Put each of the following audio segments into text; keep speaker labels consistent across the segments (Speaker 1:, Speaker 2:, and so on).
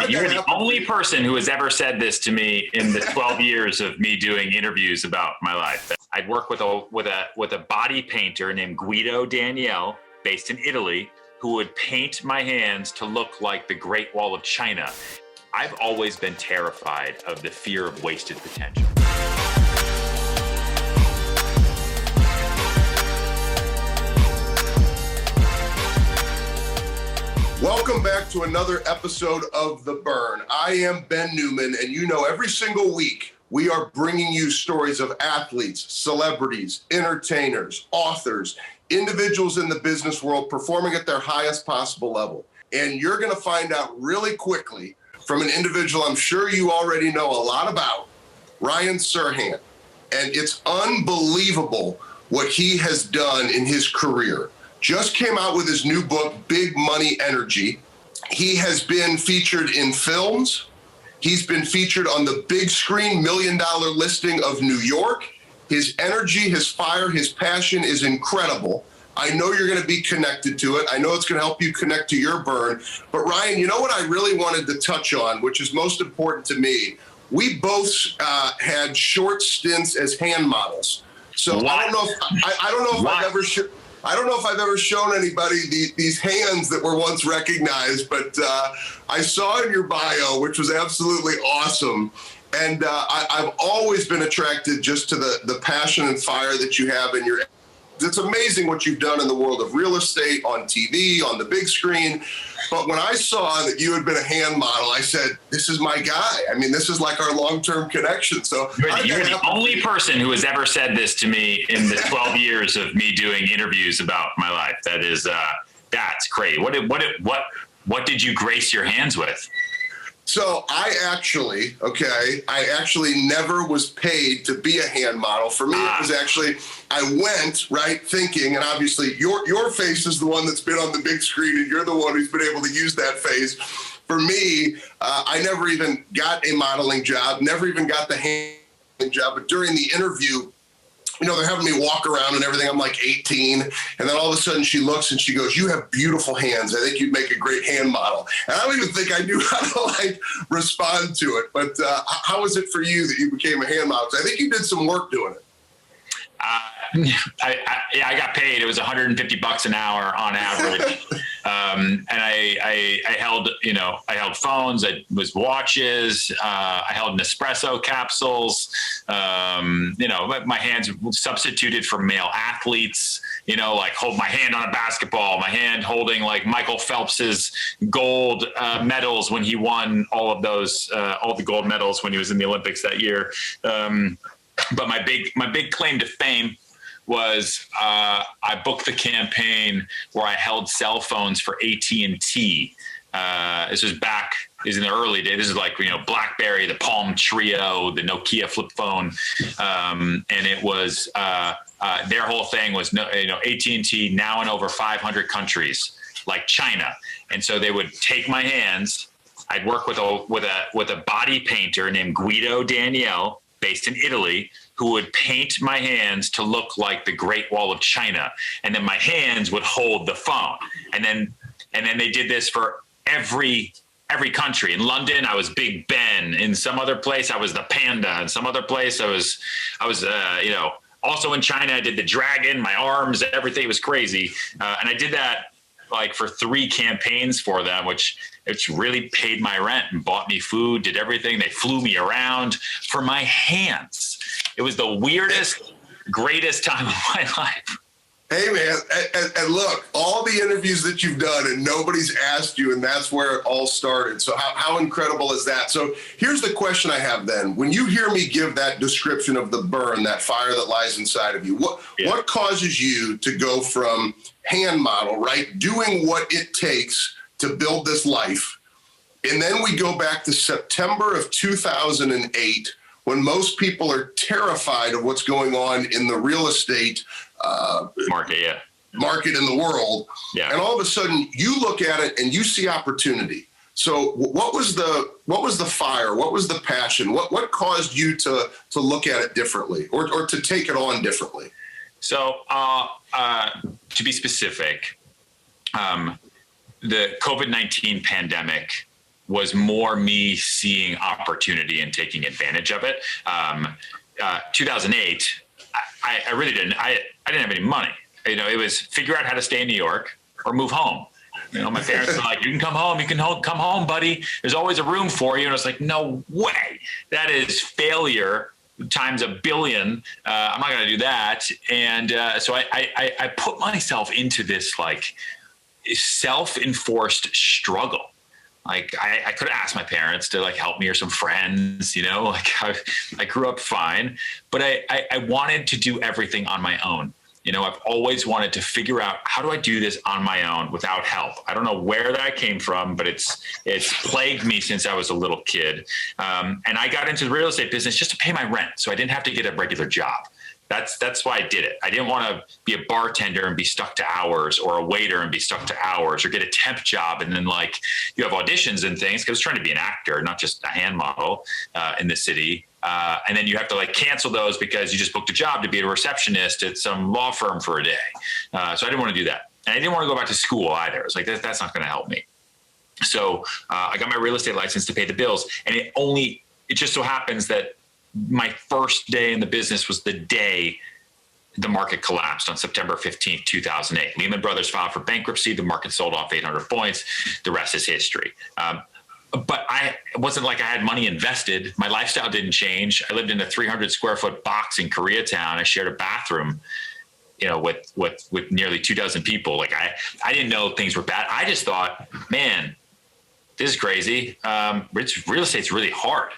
Speaker 1: You're the only person who has ever said this to me in the 12 years of me doing interviews about my life. I'd work with a body painter named Guido Daniele, based in Italy, who would paint my hands to look like the Great Wall of China. I've always been terrified of the fear of wasted potential.
Speaker 2: Welcome back to another episode of The Burn. I am Ben Newman, and you know every single week we are bringing you stories of athletes, celebrities, entertainers, authors, individuals in the business world performing at their highest possible level. And you're going to find out really quickly from an individual I'm sure you already know a lot about, Like Serhant. And it's unbelievable what he has done in his career. Just came out with his new book, Big Money Energy. He has been featured in films. He's been featured on the big screen $1 million listing of New York. His energy, his fire, his passion is incredible. I know you're going to be connected to it. I know it's going to help you connect to your burn. But Ryan, you know what I really wanted to touch on, which is most important to me? We both had short stints as hand models. So I don't know if I've ever shown anybody these hands that were once recognized, but I saw in your bio, which was absolutely awesome. And I've always been attracted just to the passion and fire that you have in your. It's amazing what you've done in the world of real estate, on TV, on the big screen. But when I saw that you had been a hand model, I said, this is my guy. I mean, this is like our long-term connection. So
Speaker 1: you're the only person who has ever said this to me in the 12 years of me doing interviews about my life. That is, that's great. What did you grace your hands with?
Speaker 2: So I actually never was paid to be a hand model. For me, it was actually, I went, right, thinking, and obviously your face is the one that's been on the big screen and you're the one who's been able to use that face. For me, I never even got a modeling job, never even got the hand job, but during the interview, you know, they're having me walk around and everything. I'm like 18. And then all of a sudden she looks and she goes, you have beautiful hands. I think you'd make a great hand model. And I don't even think I knew how to respond to it. But how was it for you that you became a hand model? Because I think you did some work doing it.
Speaker 1: I got paid. It was $150 an hour on average. And I held phones, I was watches, I held Nespresso capsules, my hands substituted for male athletes, like hold my hand on a basketball, my hand holding like Michael Phelps's gold medals when he won all of those, all the gold medals when he was in the Olympics that year. But my big claim to fame was I booked the campaign where I held cell phones for AT&T. This was in the early days. This is like, BlackBerry, the Palm Trio, the Nokia flip phone. And it was, their whole thing was, AT&T now in over 500 countries, like China. And so they would take my hands. I'd work with a body painter named Guido Daniele, based in Italy, who would paint my hands to look like the Great Wall of China. And then my hands would hold the phone. And then they did this for every country. In London, I was Big Ben. In some other place, I was the Panda. In some other place, I was also in China, I did the dragon, my arms, everything was crazy. And I did that like for 3 campaigns for them, which it's really paid my rent and bought me food, did everything. They flew me around for my hands. It was the weirdest, greatest time of my life.
Speaker 2: Hey, man, and look, all the interviews that you've done and nobody's asked you, and that's where it all started. So how incredible is that? So here's the question I have then. When you hear me give that description of the burn, that fire that lies inside of you, what causes you to go from hand model, right, doing what it takes to build this life, and then we go back to September of 2008, when most people are terrified of what's going on in the real estate market in the world. Yeah. And all of a sudden you look at it and you see opportunity. So what was the fire? What was the passion? What caused you to look at it differently or to take it on differently?
Speaker 1: So to be specific, the COVID-19 pandemic was more me seeing opportunity and taking advantage of it. 2008, I really didn't. I didn't have any money. It was figure out how to stay in New York or move home. My parents were like, you can come home. You can come home, buddy. There's always a room for you. And I was like, no way. That is failure times a billion. I'm not going to do that. And so I put myself into this like self-enforced struggle. Like I could have asked my parents to like help me or some friends, like I grew up fine, but I wanted to do everything on my own. I've always wanted to figure out, how do I do this on my own without help? I don't know where that came from, but it's plagued me since I was a little kid. And I got into the real estate business just to pay my rent, so I didn't have to get a regular job. That's why I did it. I didn't want to be a bartender and be stuck to hours, or a waiter and be stuck to hours, or get a temp job and then like you have auditions and things, because I was trying to be an actor, not just a hand model in the city. And then you have to like cancel those because you just booked a job to be a receptionist at some law firm for a day. So I didn't want to do that. And I didn't want to go back to school either. It's like, that's not going to help me. So I got my real estate license to pay the bills. And it just so happens that my first day in the business was the day the market collapsed on September 15th, 2008. Lehman Brothers filed for bankruptcy. The market sold off 800 points. The rest is history. But it wasn't like I had money invested. My lifestyle didn't change. I lived in a 300 square foot box in Koreatown. I shared a bathroom, with nearly 24 people. Like I didn't know things were bad. I just thought, man, this is crazy. Real estate's really hard.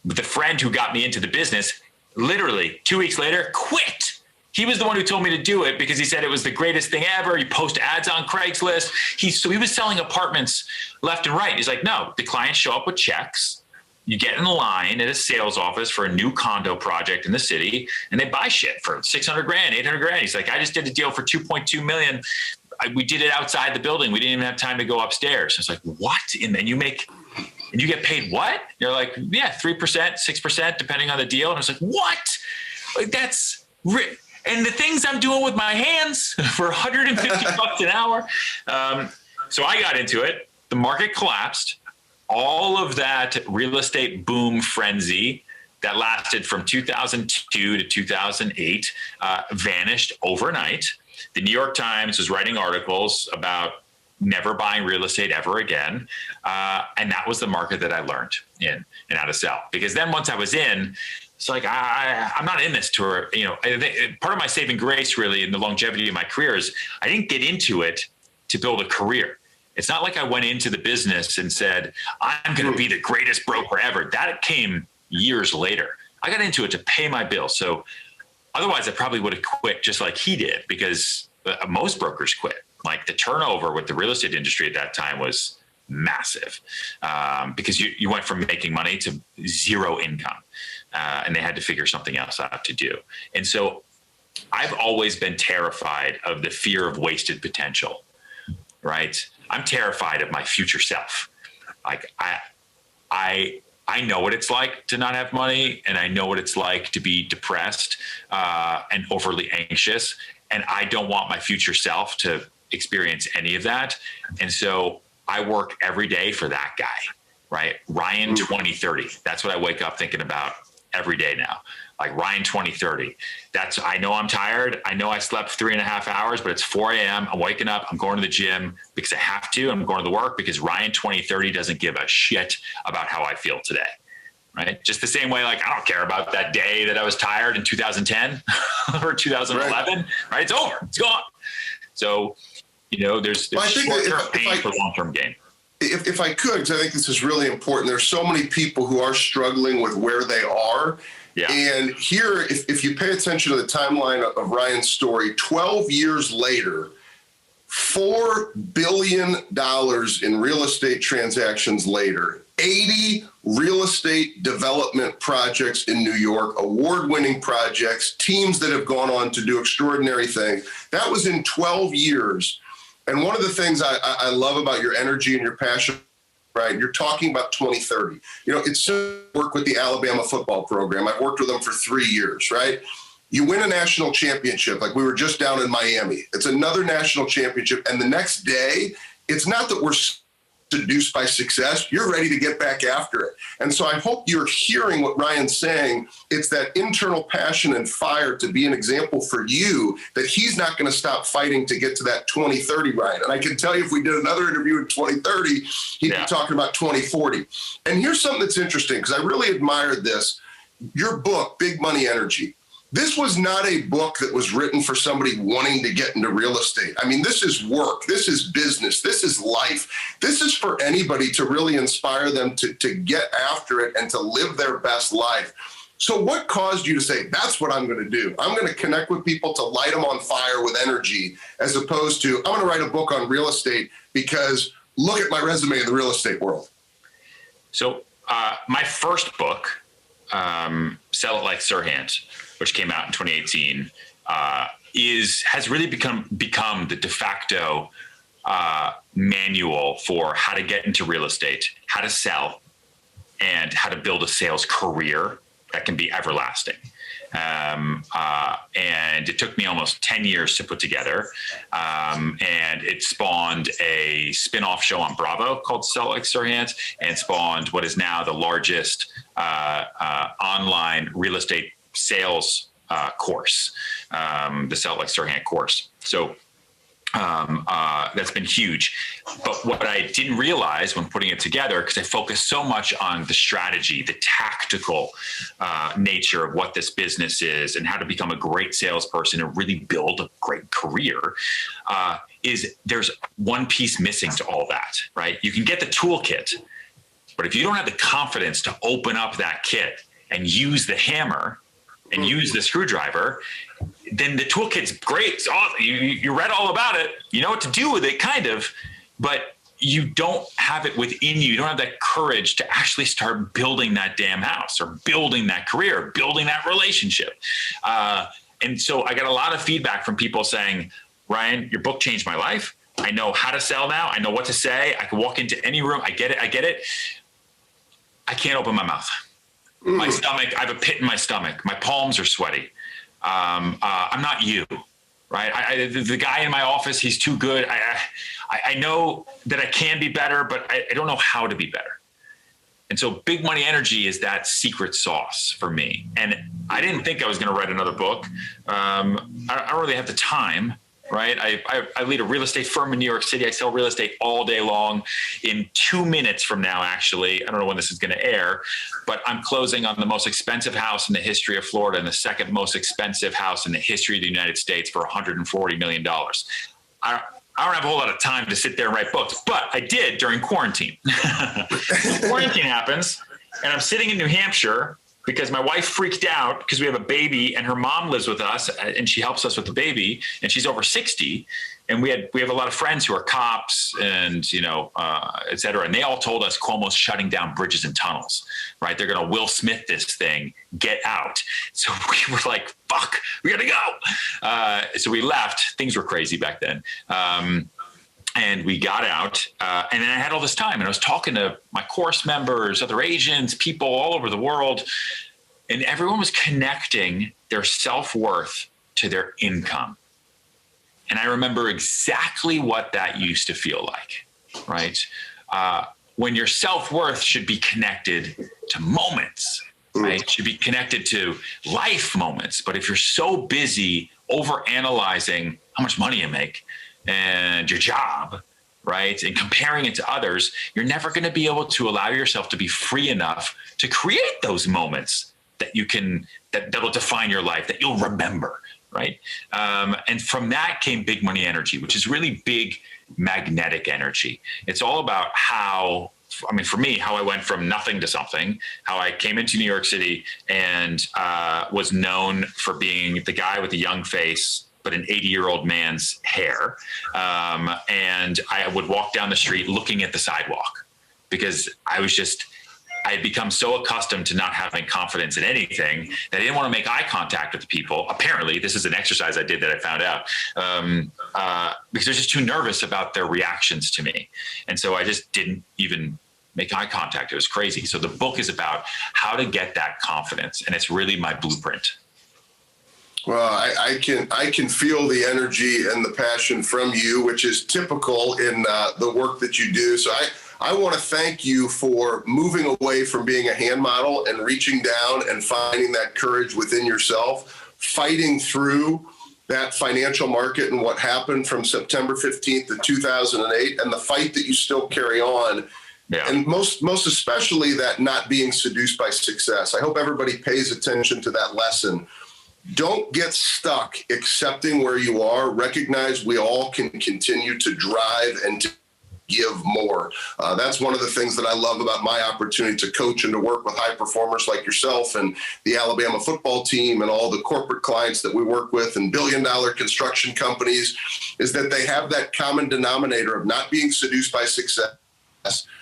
Speaker 1: But the friend who got me into the business, literally 2 weeks later, quit. He was the one who told me to do it because he said it was the greatest thing ever. You post ads on Craigslist. So he was selling apartments left and right. He's like, no, the clients show up with checks. You get in line at a sales office for a new condo project in the city, and they buy shit for 600 grand, 800 grand. He's like, I just did a deal for 2.2 million. We did it outside the building. We didn't even have time to go upstairs. I was like, what? And then you get paid what? They're like, yeah, 3%, 6%, depending on the deal. And I was like, what? Like, that's and the things I'm doing with my hands for 150 bucks an hour. So I got into it. The market collapsed. All of that real estate boom frenzy that lasted from 2002 to 2008 vanished overnight. The New York Times was writing articles about never buying real estate ever again. And that was the market that I learned in and how to sell. Because then once I was in, it's like, I'm not in this tour. Part of my saving grace really in the longevity of my career is I didn't get into it to build a career. It's not like I went into the business and said, I'm going to be the greatest broker ever. That came years later. I got into it to pay my bills. So otherwise I probably would have quit just like he did, because most brokers quit. Like the turnover with the real estate industry at that time was massive, because you went from making money to zero income. And they had to figure something else out to do. And so I've always been terrified of the fear of wasted potential, right? I'm terrified of my future self. Like I know what it's like to not have money, and I know what it's like to be depressed and overly anxious. And I don't want my future self to experience any of that. And so I work every day for that guy, right? Ryan 2030. That's what I wake up thinking about every day now. Like Ryan 2030. I know I'm tired. I know I slept 3.5 hours, but it's 4 a.m. I'm waking up. I'm going to the gym because I have to. I'm going to the work because Ryan 2030 doesn't give a shit about how I feel today. Right? Just the same way, like I don't care about that day that I was tired in 2010 or 2011. Right? It's over. It's gone. So, there's short-term pain for long-term gain.
Speaker 2: If I could, because I think this is really important. There's so many people who are struggling with where they are. Yeah. And here, if you pay attention to the timeline of Ryan's story, 12 years later, $4 billion in real estate transactions later, 80 real estate development projects in New York, award-winning projects, teams that have gone on to do extraordinary things. That was in 12 years. And one of the things I love about your energy and your passion, right? You're talking about 2030. It's work with the Alabama football program. I've worked with them for 3 years, right? You win a national championship, like we were just down in Miami. It's another national championship. And the next day, it's not that we're seduced by success, you're ready to get back after it. And so I hope you're hearing what Ryan's saying. It's that internal passion and fire to be an example for you that he's not going to stop fighting to get to that 2030, Ryan. And I can tell you, if we did another interview in 2030, he'd be talking about 2040. And here's something that's interesting, because I really admired this. Your book, Big Money Energy. This was not a book that was written for somebody wanting to get into real estate. I mean, this is work. This is business. This is life. This is for anybody to really inspire them to get after it and to live their best life. So what caused you to say, that's what I'm going to do? I'm going to connect with people to light them on fire with energy, as opposed to, I'm going to write a book on real estate because look at my resume in the real estate world.
Speaker 1: So my first book, Sell It Like Serhant, which came out in 2018, has really become the de facto manual for how to get into real estate, how to sell, and how to build a sales career that can be everlasting. And it took me almost 10 years to put together. And it spawned a spin-off show on Bravo called Sell It Like Serhant, and spawned what is now the largest online real estate sales course, the Sell It Like Serhant course. So that's been huge. But what I didn't realize when putting it together, because I focused so much on the strategy, the tactical nature of what this business is and how to become a great salesperson and really build a great career, is there's one piece missing to all that, right? You can get the toolkit, but if you don't have the confidence to open up that kit and use the hammer and use the screwdriver, then the toolkit's great. It's awesome. You read all about it. You know what to do with it, kind of, but you don't have it within you. You don't have that courage to actually start building that damn house or building that career, building that relationship. And so I got a lot of feedback from people saying, Ryan, your book changed my life. I know how to sell now. I know what to say. I can walk into any room. I get it. I can't open my mouth. My stomach, I have a pit in my stomach. My palms are sweaty. I'm not you, right? The guy in my office, he's too good. I know that I can be better, but I don't know how to be better. And so Big Money Energy is that secret sauce for me. And I didn't think I was going to write another book. I don't really have the time. Right. I lead a real estate firm in New York City. I sell real estate all day long. In 2 minutes from now, actually, I don't know when this is going to air, but I'm closing on the most expensive house in the history of Florida and the second most expensive house in the history of the United States for $140 million. I don't have a whole lot of time to sit there and write books, but I did during quarantine. Quarantine happens, and I'm sitting in New Hampshire because my wife freaked out because we have a baby and her mom lives with us and she helps us with the baby, and she's over 60. And we have a lot of friends who are cops and, et cetera. And they all told us Cuomo's shutting down bridges and tunnels, right? They're going to Will Smith this thing, get out. So we were like, fuck, we got to go. So we left. Things were crazy back then. And we got out, and then I had all this time, and I was talking to my course members, other agents, people all over the world, and everyone was connecting their self-worth to their income. And I remember exactly what that used to feel like, right? When your self-worth should be connected to moments, right? It should be connected to life moments. But if you're so busy overanalyzing how much money you make, and your job, right, and comparing it to others, you're never going to be able to allow yourself to be free enough to create those moments that that'll define your life, that you'll remember, right? And from that came Big Money Energy, which is really big magnetic energy. It's all about for me, how I went from nothing to something, how I came into New York City and was known for being the guy with the young face, but an 80-year-old man's hair. And I would walk down the street looking at the sidewalk because I had become so accustomed to not having confidence in anything that I didn't want to make eye contact with the people. Apparently, this is an exercise I did that I found out because I was just too nervous about their reactions to me. And so I just didn't even make eye contact. It was crazy. So the book is about how to get that confidence. And it's really my blueprint.
Speaker 2: Well, I can feel the energy and the passion from you, which is typical in the work that you do. So I want to thank you for moving away from being a hand model and reaching down and finding that courage within yourself, fighting through that financial market and what happened from September 15th of 2008 and the fight that you still carry on. Yeah. And most especially that not being seduced by success. I hope everybody pays attention to that lesson. Don't get stuck accepting where you are. Recognize we all can continue to drive and to give more. That's one of the things that I love about my opportunity to coach and to work with high performers like yourself and the Alabama football team and all the corporate clients that we work with and billion-dollar construction companies, is that they have that common denominator of not being seduced by success,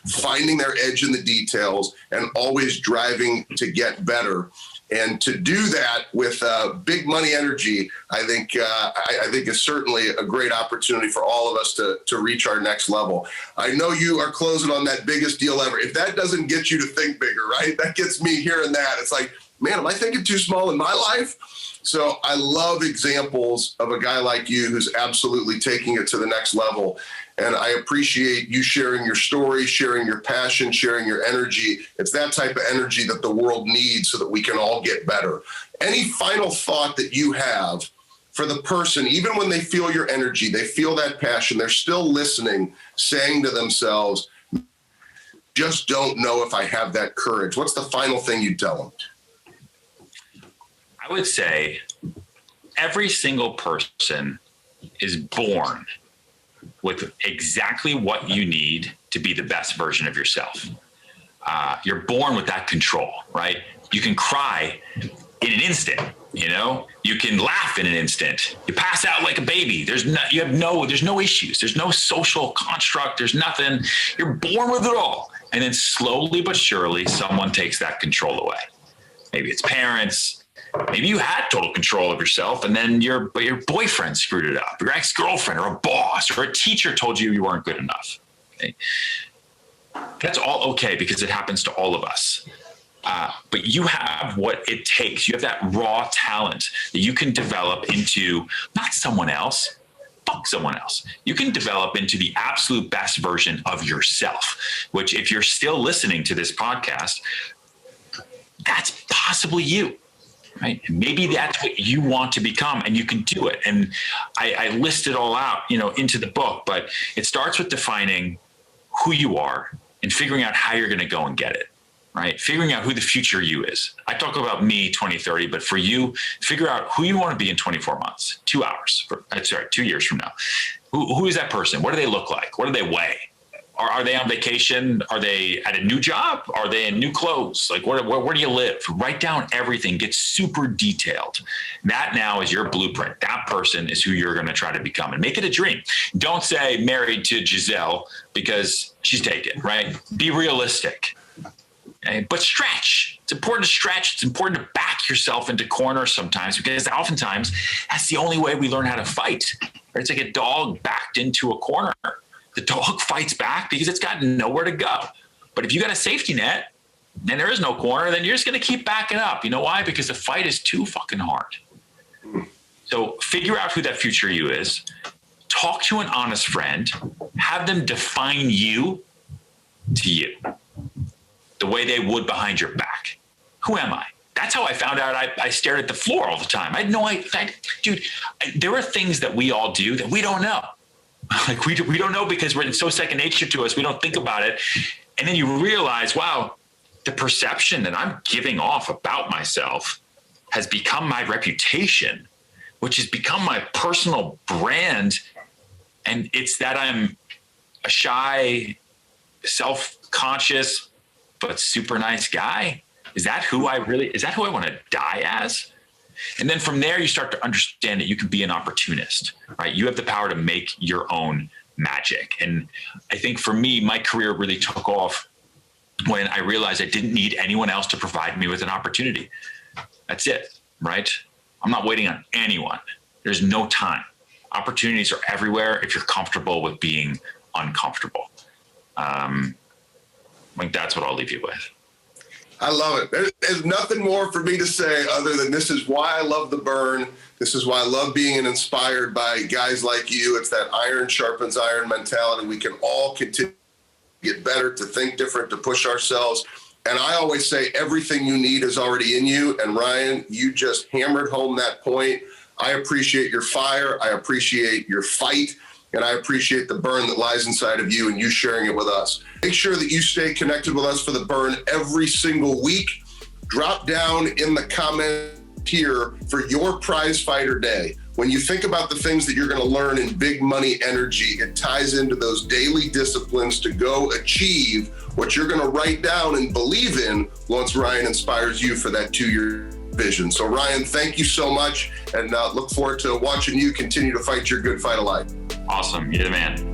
Speaker 2: finding their edge in the details, and always driving to get better. And to do that with big money energy, I think is certainly a great opportunity for all of us to reach our next level. I know you are closing on that biggest deal ever. If that doesn't get you to think bigger, right? That gets me hearing that. It's like, man, am I thinking too small in my life? So I love examples of a guy like you who's absolutely taking it to the next level. And I appreciate you sharing your story, sharing your passion, sharing your energy. It's that type of energy that the world needs so that we can all get better. Any final thought that you have for the person, even when they feel your energy, they feel that passion, they're still listening, saying to themselves, just don't know if I have that courage. What's the final thing you tell them?
Speaker 1: I would say every single person is born with exactly what you need to be the best version of yourself. You're born with that control, right? You can cry in an instant, you know, you can laugh in an instant. You pass out like a baby. There's no issues. There's no social construct. There's nothing. You're born with it all. And then slowly but surely, someone takes that control away. Maybe it's parents. Maybe you had total control of yourself, and then your boyfriend screwed it up, your ex-girlfriend or a boss or a teacher told you you weren't good enough. Okay? That's all okay because it happens to all of us. But you have what it takes. You have that raw talent that you can develop into not someone else, fuck someone else. You can develop into the absolute best version of yourself, which if you're still listening to this podcast, that's possibly you. Right. And maybe that's what you want to become and you can do it. And I list it all out, you know, into the book, but it starts with defining who you are and figuring out how you're going to go and get it. Right. Figuring out who the future you is. I talk about me 2030, but for you, figure out who you want to be in 24 months, 2 hours, 2 years from now. Who is that person? What do they look like? What do they weigh? Are they on vacation? Are they at a new job? Are they in new clothes? Like where do you live? Write down everything. Get super detailed. That now is your blueprint. That person is who you're going to try to become and make it a dream. Don't say married to Giselle because she's taken, right? Be realistic. Okay? But stretch. It's important to stretch. It's important to back yourself into corners sometimes because oftentimes that's the only way we learn how to fight. It's like a dog backed into a corner. The dog fights back because it's got nowhere to go. But if you got a safety net and there is no corner, then you're just going to keep backing up. You know why? Because the fight is too fucking hard. So figure out who that future you is. Talk to an honest friend. Have them define you to you the way they would behind your back. Who am I? That's how I found out I stared at the floor all the time. I had no idea. Dude, there are things that we all do that we don't know. Like we don't know because it's so second nature to us. We don't think about it. And then you realize, wow, the perception that I'm giving off about myself has become my reputation, which has become my personal brand. And it's that I'm a shy, self-conscious, but super nice guy. Is that who I want to die as? And then from there, you start to understand that you can be an opportunist, right? You have the power to make your own magic. And I think for me, my career really took off when I realized I didn't need anyone else to provide me with an opportunity. That's it, right? I'm not waiting on anyone. There's no time. Opportunities are everywhere if you're comfortable with being uncomfortable. I think that's what I'll leave you with.
Speaker 2: I love it. There's nothing more for me to say other than this is why I love the burn. This is why I love being inspired by guys like you. It's that iron sharpens iron mentality. We can all continue get better, to think different, to push ourselves. And I always say everything you need is already in you. And Ryan, you just hammered home that point. I appreciate your fire. I appreciate your fight. And I appreciate the burn that lies inside of you and you sharing it with us. Make sure that you stay connected with us for the burn every single week. Drop down in the comment here for your prize fighter day. When you think about the things that you're going to learn in big money energy, it ties into those daily disciplines to go achieve what you're going to write down and believe in once Ryan inspires you for that 2-year vision. So Ryan, thank you so much, and look forward to watching you continue to fight your good fight of life.
Speaker 1: Awesome. You're the man.